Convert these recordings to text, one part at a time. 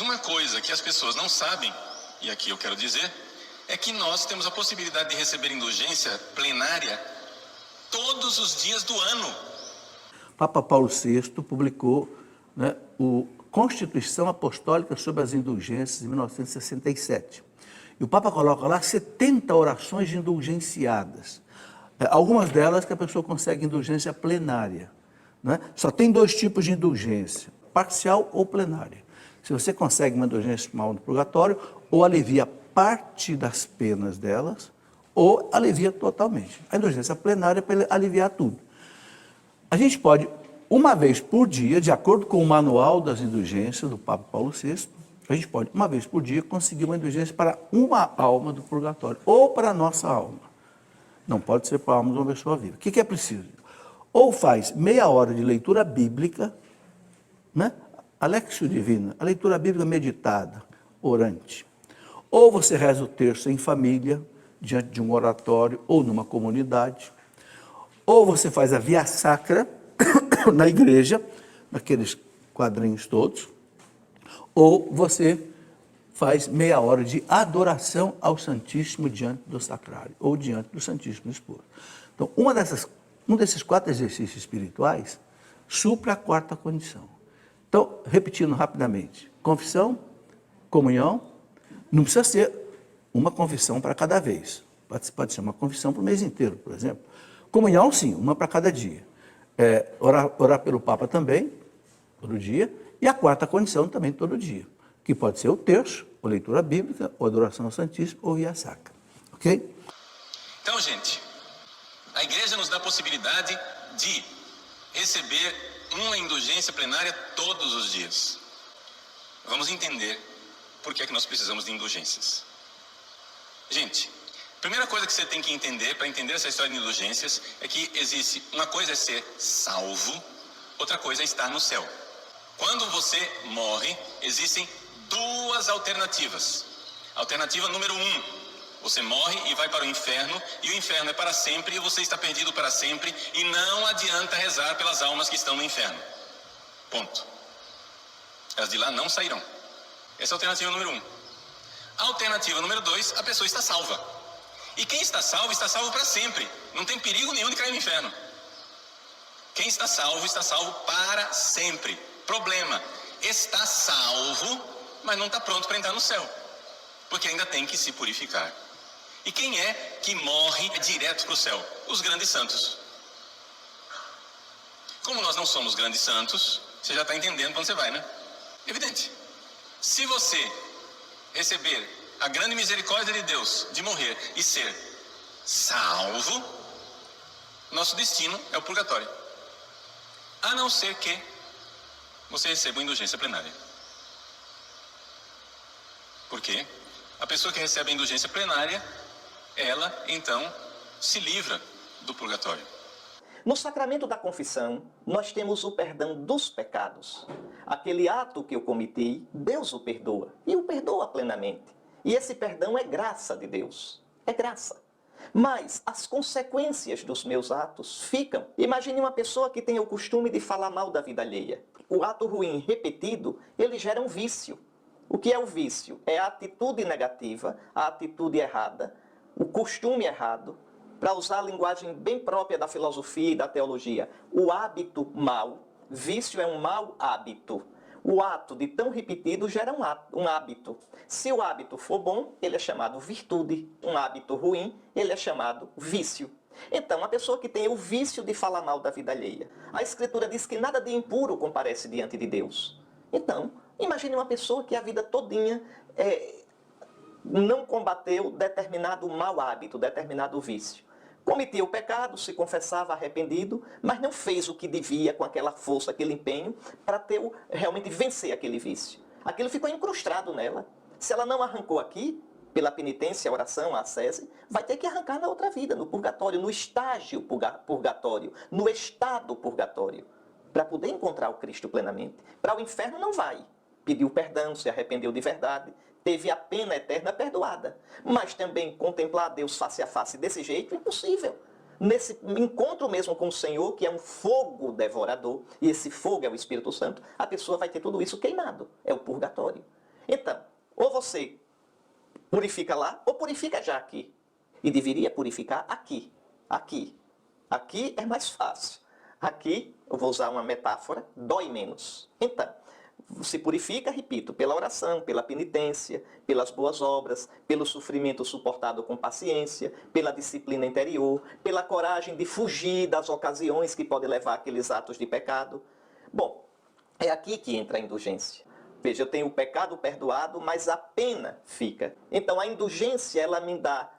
Uma coisa que as pessoas não sabem, e aqui eu quero dizer, é que nós temos a possibilidade de receber indulgência plenária todos os dias do ano. Papa Paulo VI publicou, né, o Constituição Apostólica sobre as Indulgências, em 1967. E o Papa coloca lá 70 orações indulgenciadas. Algumas delas que a pessoa consegue indulgência plenária. Né? Só tem dois tipos de indulgência, parcial ou plenária. Se você consegue uma indulgência mal no purgatório, ou alivia parte das penas delas, ou alivia totalmente. A indulgência plenária é para aliviar tudo. A gente pode, uma vez por dia, de acordo com o manual das indulgências do Papa Paulo VI, a gente pode, uma vez por dia, conseguir uma indulgência para uma alma do purgatório, ou para a nossa alma. Não pode ser para a alma de uma pessoa viva. O que é preciso? Ou faz meia hora de leitura bíblica, né? Alexio Divina, a leitura bíblica meditada, orante. Ou você reza o terço em família, diante de um oratório ou numa comunidade. Ou você faz a via sacra na igreja, naqueles quadrinhos todos. Ou você faz meia hora de adoração ao Santíssimo diante do sacrário, ou diante do Santíssimo Expor. Então, um desses 4 exercícios espirituais supra a 4ª condição. Então, repetindo rapidamente, confissão, comunhão, não precisa ser uma confissão para cada vez. Pode ser uma confissão para o mês inteiro, por exemplo. Comunhão, sim, uma para cada dia. Orar pelo Papa também, todo dia. E a 4ª condição também todo dia, que pode ser o terço, ou leitura bíblica, ou adoração ao Santíssimo, ou via sacra. Ok? Então, gente, a igreja nos dá a possibilidade de receber uma indulgência plenária todos os dias. Vamos entender por que é que nós precisamos de indulgências. Gente, a primeira coisa que você tem que entender, para entender essa história de indulgências, é que existe, uma coisa é ser salvo, outra coisa é estar no céu. Quando você morre, existem 2 alternativas. Alternativa número 1. Você morre e vai para o inferno, e o inferno é para sempre, e você está perdido para sempre, e não adianta rezar pelas almas que estão no inferno. Ponto. Elas de lá não sairão. Essa é a alternativa número 1. A alternativa número 2, a pessoa está salva. E quem está salvo para sempre. Não tem perigo nenhum de cair no inferno. Quem está salvo para sempre. Problema, está salvo, mas não está pronto para entrar no céu. Porque ainda tem que se purificar. E quem é que morre direto para o céu? Os grandes santos. Como nós não somos grandes santos, você já está entendendo para onde você vai, né? Evidente. Se você receber a grande misericórdia de Deus de morrer e ser salvo, nosso destino é o purgatório. A não ser que você receba uma indulgência plenária. Por quê? A pessoa que recebe a indulgência plenária, ela, então, se livra do purgatório. No sacramento da confissão, nós temos o perdão dos pecados. Aquele ato que eu cometi, Deus o perdoa, e o perdoa plenamente. E esse perdão é graça de Deus, é graça. Mas as consequências dos meus atos ficam. Imagine uma pessoa que tem o costume de falar mal da vida alheia. O ato ruim repetido, ele gera um vício. O que é o vício? É a atitude negativa, a atitude errada, o costume errado, para usar a linguagem bem própria da filosofia e da teologia. O hábito mau, vício é um mau hábito. O ato de tão repetido gera um hábito. Se o hábito for bom, ele é chamado virtude. Um hábito ruim, ele é chamado vício. Então, a pessoa que tem o vício de falar mal da vida alheia, a Escritura diz que nada de impuro comparece diante de Deus. Então, imagine uma pessoa que a vida todinha não combateu determinado mau hábito, determinado vício. Cometia o pecado, se confessava arrependido, mas não fez o que devia com aquela força, aquele empenho, para realmente vencer aquele vício. Aquilo ficou incrustado nela. Se ela não arrancou aqui, pela penitência, a oração, a ascese, vai ter que arrancar na outra vida, no purgatório, no estágio purgatório, no estado purgatório, para poder encontrar o Cristo plenamente. Para o inferno não vai. Pediu perdão, se arrependeu de verdade, teve a pena eterna perdoada. Mas também contemplar a Deus face a face desse jeito, impossível. Nesse encontro mesmo com o Senhor, que é um fogo devorador, e esse fogo é o Espírito Santo, a pessoa vai ter tudo isso queimado. É o purgatório. Então, ou você purifica lá, ou purifica já aqui. E deveria purificar aqui. Aqui. Aqui é mais fácil. Aqui, eu vou usar uma metáfora, dói menos. Então, se purifica, repito, pela oração, pela penitência, pelas boas obras, pelo sofrimento suportado com paciência, pela disciplina interior, pela coragem de fugir das ocasiões que podem levar àqueles atos de pecado. Bom, é aqui que entra a indulgência. Veja, eu tenho o pecado perdoado, mas a pena fica. Então, a indulgência, ela me dá,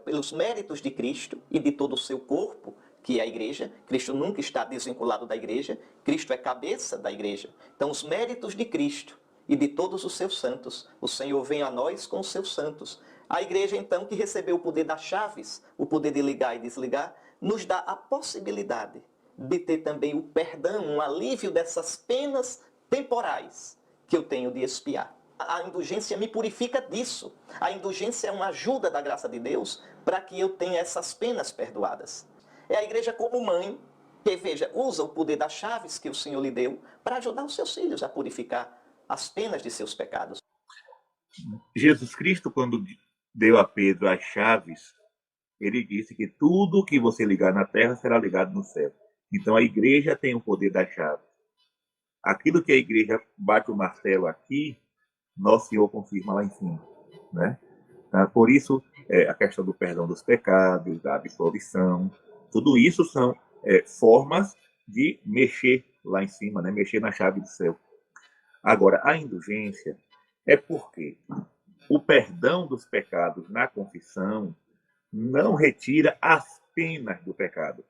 pelos méritos de Cristo e de todo o seu corpo, que é a igreja. Cristo nunca está desvinculado da igreja. Cristo é cabeça da igreja. Então, os méritos de Cristo e de todos os seus santos, o Senhor vem a nós com os seus santos. A igreja, então, que recebeu o poder das chaves, o poder de ligar e desligar, nos dá a possibilidade de ter também o perdão, um alívio dessas penas temporais que eu tenho de expiar. A indulgência me purifica disso. A indulgência é uma ajuda da graça de Deus para que eu tenha essas penas perdoadas. É a igreja como mãe que, veja, usa o poder das chaves que o Senhor lhe deu para ajudar os seus filhos a purificar as penas de seus pecados. Jesus Cristo, quando deu a Pedro as chaves, ele disse que tudo que você ligar na terra será ligado no céu. Então a igreja tem o poder das chaves. Aquilo que a igreja bate o martelo aqui, nosso Senhor confirma lá em cima, né? Por isso, a questão do perdão dos pecados, da absolvição, tudo isso são formas de mexer lá em cima, né? Mexer na chave do céu. Agora, a indulgência é porque o perdão dos pecados na confissão não retira as penas do pecado.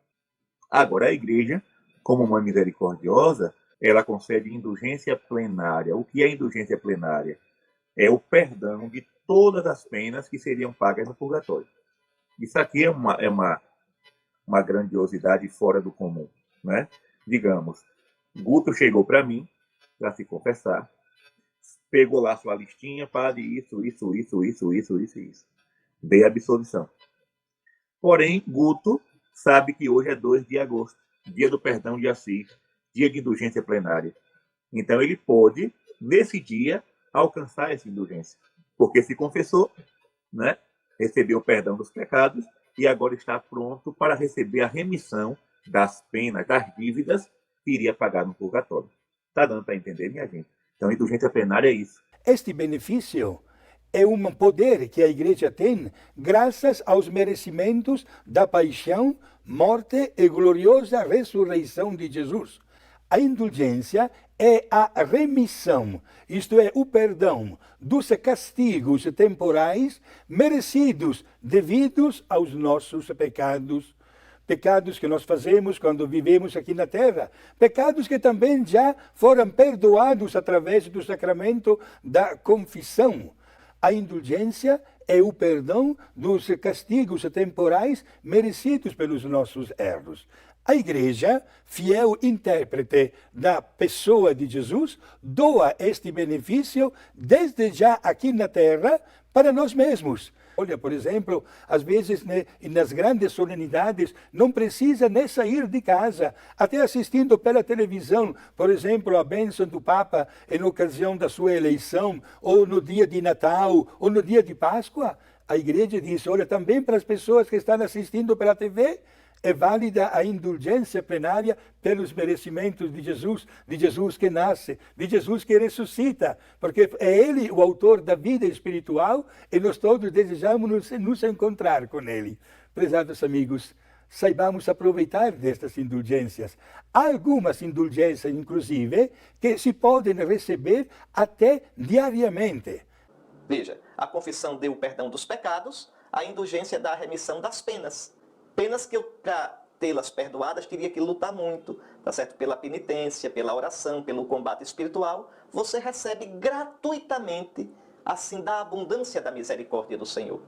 Agora, a igreja, como mãe misericordiosa, ela concede indulgência plenária. O que é indulgência plenária? É o perdão de todas as penas que seriam pagas no purgatório. Isso aqui é uma grandiosidade fora do comum, né? Digamos, Guto chegou para mim, para se confessar, pegou lá sua listinha, padre, isso. Dei a absolvição. Porém, Guto sabe que hoje é 2 de agosto, dia do perdão de Assis, dia de indulgência plenária. Então ele pode, nesse dia, alcançar essa indulgência. Porque se confessou, né? Recebeu o perdão dos pecados e agora está pronto para receber a remissão das penas, das dívidas que iria pagar no purgatório. Está dando para entender, minha gente? Então, indulgência plenária é isso. Este benefício é um poder que a igreja tem graças aos merecimentos da paixão, morte e gloriosa ressurreição de Jesus. A indulgência é a remissão, isto é, o perdão dos castigos temporais merecidos devidos aos nossos pecados. Pecados que nós fazemos quando vivemos aqui na terra. Pecados que também já foram perdoados através do sacramento da confissão. A indulgência é o perdão dos castigos temporais merecidos pelos nossos erros. A igreja, fiel intérprete da pessoa de Jesus, doa este benefício desde já aqui na terra para nós mesmos. Olha, por exemplo, às vezes nas grandes solenidades não precisa nem sair de casa, até assistindo pela televisão, por exemplo, a bênção do Papa em ocasião da sua eleição, ou no dia de Natal, ou no dia de Páscoa. A igreja diz, olha, também para as pessoas que estão assistindo pela TV, é válida a indulgência plenária pelos merecimentos de Jesus que nasce, de Jesus que ressuscita, porque é Ele o autor da vida espiritual e nós todos desejamos nos encontrar com Ele. Prezados amigos, saibamos aproveitar destas indulgências. Há algumas indulgências, inclusive, que se podem receber até diariamente. Veja, a confissão deu o perdão dos pecados, a indulgência dá a remissão das penas. Penas que eu, para tê-las perdoadas, teria que lutar muito, tá certo? Pela penitência, pela oração, pelo combate espiritual. Você recebe gratuitamente, assim, da abundância da misericórdia do Senhor.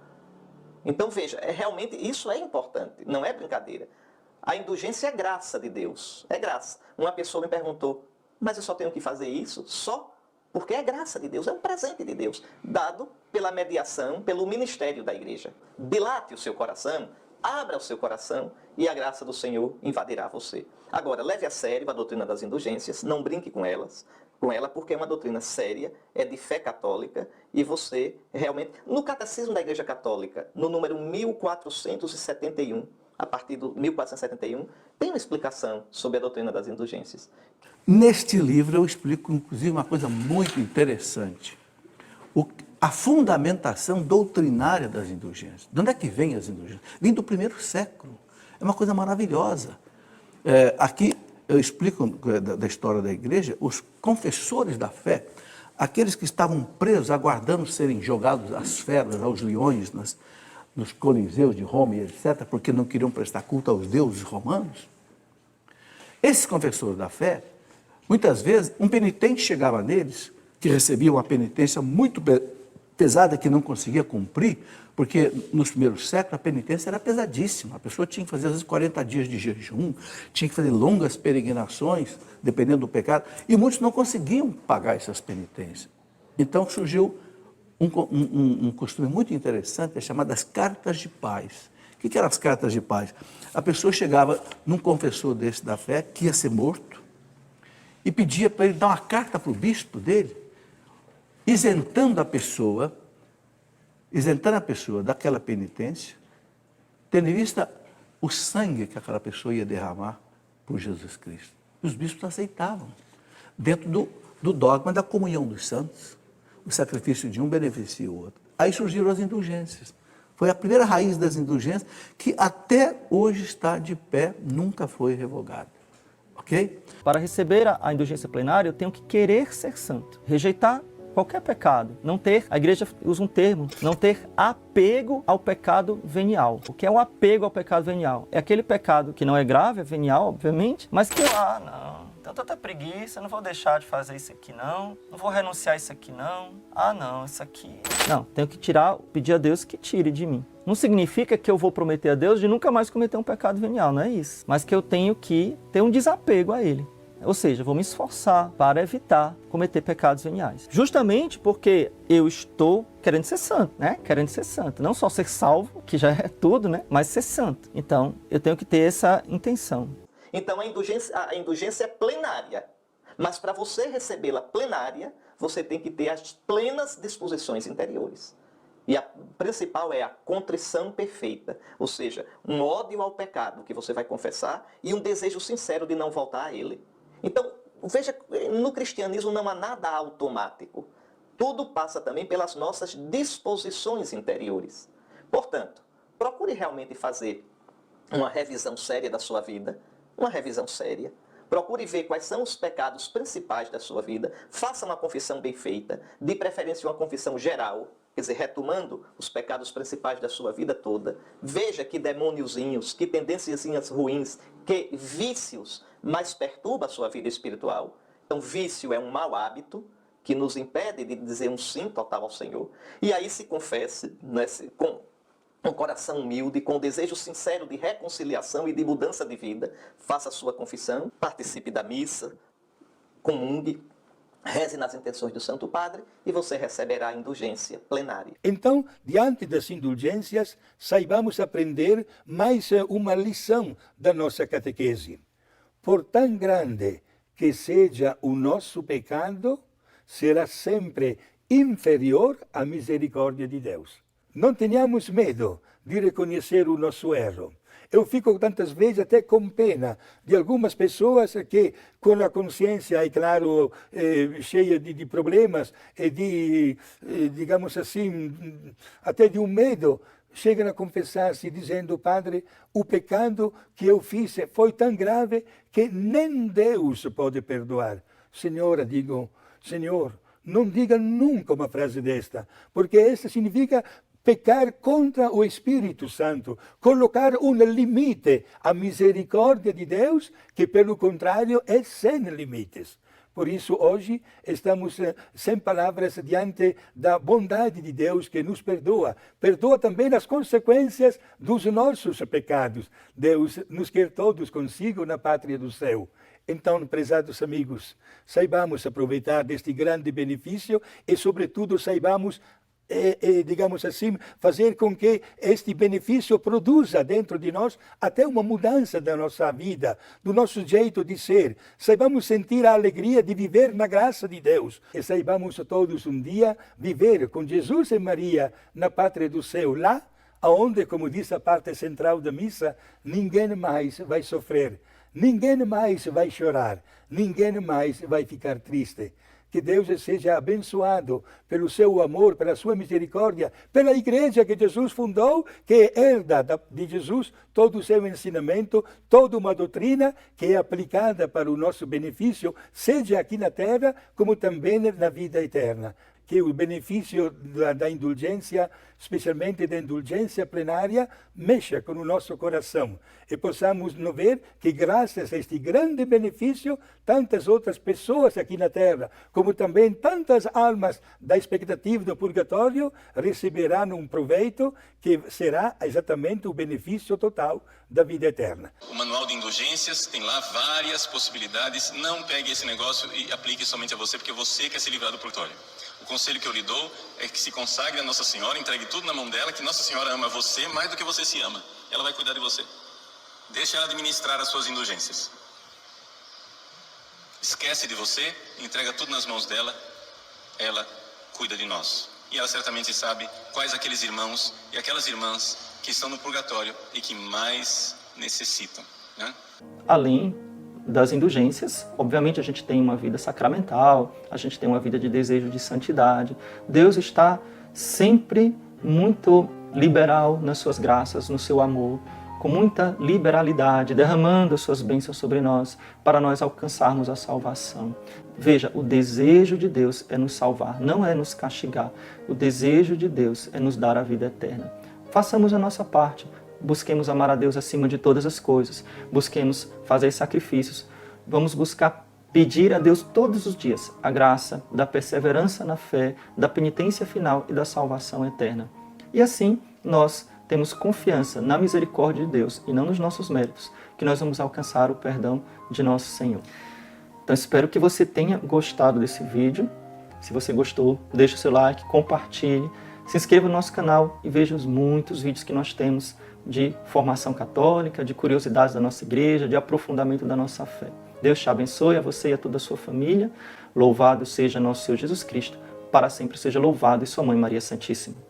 Então, veja, realmente isso é importante, não é brincadeira. A indulgência é graça de Deus, é graça. Uma pessoa me perguntou, mas eu só tenho que fazer isso? Só? Porque é graça de Deus, é um presente de Deus, dado pela mediação, pelo ministério da igreja. Dilate o seu coração, abra o seu coração e a graça do Senhor invadirá você. Agora, leve a sério a doutrina das indulgências, não brinque com elas, com ela, porque é uma doutrina séria, é de fé católica, e você realmente... No Catecismo da Igreja Católica, no número 1471, a partir do 1471, tem uma explicação sobre a doutrina das indulgências. Neste livro eu explico, inclusive, uma coisa muito interessante. A fundamentação doutrinária das indulgências. De onde é que vem as indulgências? Vem do primeiro século. É uma coisa maravilhosa. Aqui eu explico da história da igreja, os confessores da fé, aqueles que estavam presos, aguardando serem jogados às feras, aos leões, nos coliseus de Roma e etc., porque não queriam prestar culto aos deuses romanos. Esses confessores da fé, muitas vezes, um penitente chegava neles, que recebia uma penitência muito pesada, que não conseguia cumprir, porque nos primeiros séculos a penitência era pesadíssima. A pessoa tinha que fazer, às vezes, 40 dias de jejum, tinha que fazer longas peregrinações, dependendo do pecado, e muitos não conseguiam pagar essas penitências. Então surgiu um costume muito interessante, chamado as cartas de paz. O que eram as cartas de paz? A pessoa chegava num confessor desse da fé, que ia ser morto, e pedia para ele dar uma carta para o bispo dele, isentando a pessoa daquela penitência, tendo em vista o sangue que aquela pessoa ia derramar por Jesus Cristo. E os bispos aceitavam, dentro do dogma da comunhão dos santos. O sacrifício de um beneficia o outro. Aí surgiram as indulgências. Foi a primeira raiz das indulgências, que até hoje está de pé, nunca foi revogada. Ok? Para receber a indulgência plenária, eu tenho que querer ser santo, rejeitar qualquer pecado, não ter, a igreja usa um termo, não ter apego ao pecado venial. O que é o apego ao pecado venial? É aquele pecado que não é grave, é venial, obviamente, mas que, não, então tanta preguiça, não vou deixar de fazer isso aqui não vou renunciar a isso aqui não, isso aqui... Não, tenho que tirar, pedir a Deus que tire de mim. Não significa que eu vou prometer a Deus de nunca mais cometer um pecado venial, não é isso. Mas que eu tenho que ter um desapego a ele. Ou seja, vou me esforçar para evitar cometer pecados veniais. Justamente porque eu estou querendo ser santo, né? Querendo ser santo. Não só ser salvo, que já é tudo, né? Mas ser santo. Então, eu tenho que ter essa intenção. Então, a indulgência é plenária. Mas para você recebê-la plenária, você tem que ter as plenas disposições interiores. E a principal é a contrição perfeita, ou seja, um ódio ao pecado que você vai confessar e um desejo sincero de não voltar a ele. Então, veja, no cristianismo não há nada automático. Tudo passa também pelas nossas disposições interiores. Portanto, procure realmente fazer uma revisão séria da sua vida, uma revisão séria. Procure ver quais são os pecados principais da sua vida, faça uma confissão bem feita, de preferência uma confissão geral, quer dizer, retomando os pecados principais da sua vida toda. Veja que demôniozinhos, que tendênciazinhas ruins, que vícios mais perturba a sua vida espiritual. Então, vício é um mau hábito que nos impede de dizer um sim total ao Senhor. E aí se confesse, né, com um coração humilde, com um desejo sincero de reconciliação e de mudança de vida, faça a sua confissão, participe da missa, comungue, reze nas intenções do Santo Padre e você receberá a indulgência plenária. Então, diante das indulgências, saibamos aprender mais uma lição da nossa catequese. Por tão grande que seja o nosso pecado, será sempre inferior à misericórdia de Deus. Não tenhamos medo de reconhecer o nosso erro. Eu fico tantas vezes até com pena de algumas pessoas que, com a consciência, é claro, cheia de problemas e de, digamos assim, até de um medo, chegam a confessar-se dizendo: Padre, o pecado que eu fiz foi tão grave que nem Deus pode perdoar. Senhora, digo, Senhor, não diga nunca uma frase desta, porque essa significa pecar contra o Espírito Santo, colocar um limite à misericórdia de Deus, que pelo contrário é sem limites. Por isso, hoje, estamos sem palavras diante da bondade de Deus que nos perdoa. Perdoa também as consequências dos nossos pecados. Deus nos quer todos consigo na pátria do céu. Então, prezados amigos, saibamos aproveitar deste grande benefício e, sobretudo, saibamos digamos assim, fazer com que este benefício produza dentro de nós até uma mudança da nossa vida, do nosso jeito de ser. Saibamos sentir a alegria de viver na graça de Deus. E saibamos todos um dia viver com Jesus e Maria na pátria do céu, lá onde, como diz a parte central da missa, ninguém mais vai sofrer, ninguém mais vai chorar, ninguém mais vai ficar triste. Que Deus seja abençoado pelo seu amor, pela sua misericórdia, pela igreja que Jesus fundou, que herda de Jesus todo o seu ensinamento, toda uma doutrina que é aplicada para o nosso benefício, seja aqui na terra, como também na vida eterna. Que o benefício da indulgência, especialmente da indulgência plenária, mexa com o nosso coração e possamos ver que graças a este grande benefício, tantas outras pessoas aqui na Terra, como também tantas almas da expectativa do purgatório, receberão um proveito que será exatamente o benefício total da vida eterna. O manual de indulgências tem lá várias possibilidades. Não pegue esse negócio e aplique somente a você, porque você quer se livrar do purgatório. O conselho que eu lhe dou é que se consagre a Nossa Senhora, entregue tudo na mão dela, que Nossa Senhora ama você mais do que você se ama. Ela vai cuidar de você. Deixe ela administrar as suas indulgências. Esquece de você, entrega tudo nas mãos dela, ela cuida de nós. E ela certamente sabe quais aqueles irmãos e aquelas irmãs que estão no purgatório e que mais necessitam, né? Além das indulgências, obviamente a gente tem uma vida sacramental, a gente tem uma vida de desejo de santidade. Deus está sempre muito liberal nas suas graças, no seu amor, com muita liberalidade, derramando as suas bênçãos sobre nós, para nós alcançarmos a salvação. Veja, o desejo de Deus é nos salvar, não é nos castigar. O desejo de Deus é nos dar a vida eterna. Façamos a nossa parte. Busquemos amar a Deus acima de todas as coisas. Busquemos fazer sacrifícios. Vamos buscar pedir a Deus todos os dias a graça da perseverança na fé, da penitência final e da salvação eterna. E assim nós temos confiança na misericórdia de Deus e não nos nossos méritos, que nós vamos alcançar o perdão de nosso Senhor. Então espero que você tenha gostado desse vídeo. Se você gostou, deixe o seu like, compartilhe, se inscreva no nosso canal e veja os muitos vídeos que nós temos de formação católica, de curiosidades da nossa igreja, de aprofundamento da nossa fé. Deus te abençoe, a você e a toda a sua família. Louvado seja nosso Senhor Jesus Cristo, para sempre seja louvado, e sua Mãe Maria Santíssima.